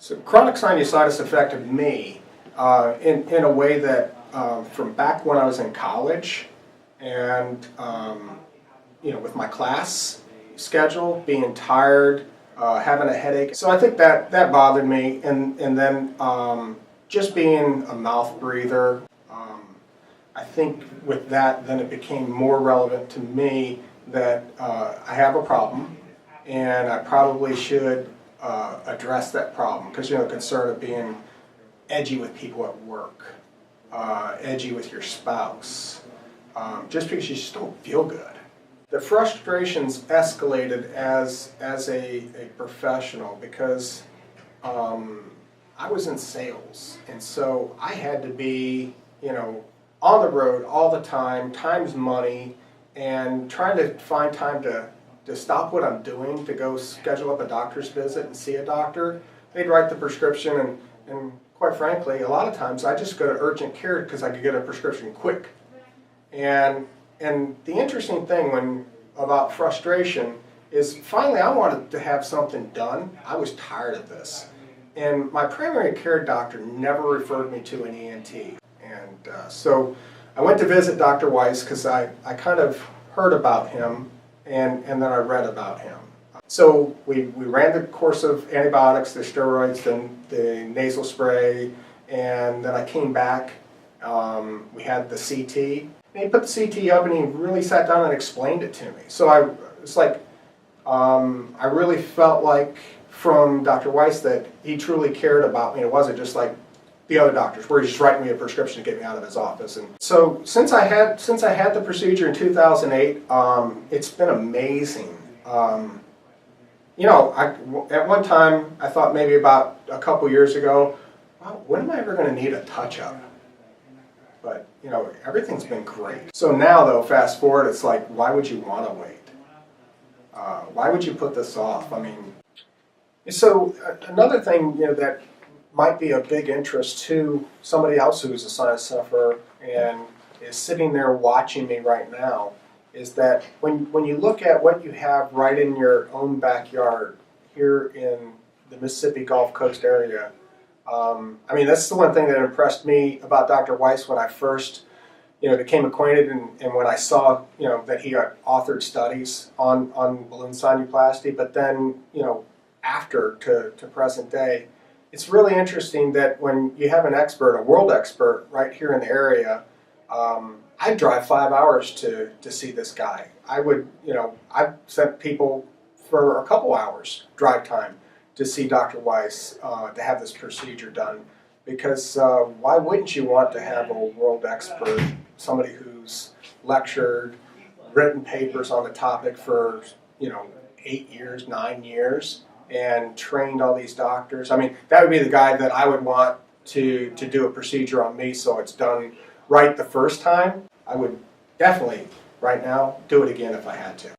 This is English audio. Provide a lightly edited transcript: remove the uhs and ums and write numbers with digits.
So chronic sinusitis affected me in a way that from back when I was in college and with my class schedule, being tired, having a headache. So I think that bothered me, and then just being a mouth breather. I think with that, then it became more relevant to me that I have a problem, and I probably should address that problem, because the concern of being edgy with people at work, edgy with your spouse, just because you just don't feel good. The frustrations escalated as a professional, because I was in sales, and so I had to be on the road all the time, time's money, and trying to find time to stop what I'm doing to go schedule up a doctor's visit and see a doctor. They'd write the prescription, and quite frankly, a lot of times I just go to urgent care because I could get a prescription quick. And the interesting thing about frustration is finally I wanted to have something done. I was tired of this. And my primary care doctor never referred me to an ENT. And so I went to visit Dr. Weiss because I kind of heard about him, and then I read about him. So we ran the course of antibiotics, the steroids, then the nasal spray, and then I came back. We had the CT. And he put the CT up, and he really sat down and explained it to me. So it's like I really felt like from Dr. Weiss that he truly cared about me. It wasn't just like the other doctors, where he's just writing me a prescription to get me out of his office. And so since I had the procedure in 2008, it's been amazing. At one time I thought maybe about a couple years ago, wow, when am I ever going to need a touch-up? But everything's been great. So now though, fast forward, it's like, why would you want to wait? Why would you put this off? I mean, so another thing that might be of big interest to somebody else who's a sinus sufferer and is sitting there watching me right now is that when you look at what you have right in your own backyard here in the Mississippi Gulf Coast area, I mean, that's the one thing that impressed me about Dr. Weiss when I first became acquainted, and when I saw that he had authored studies on balloon sinuplasty, but then after to present day, it's really interesting that when you have an expert, a world expert, right here in the area, I'd drive 5 hours to see this guy. I've sent people for a couple hours drive time to see Dr. Weiss to have this procedure done, because why wouldn't you want to have a world expert, somebody who's lectured, written papers on the topic for 8 years, 9 years, and trained all these doctors? I mean, that would be the guy that I would want to do a procedure on me so it's done right the first time. I would definitely, right now, do it again if I had to.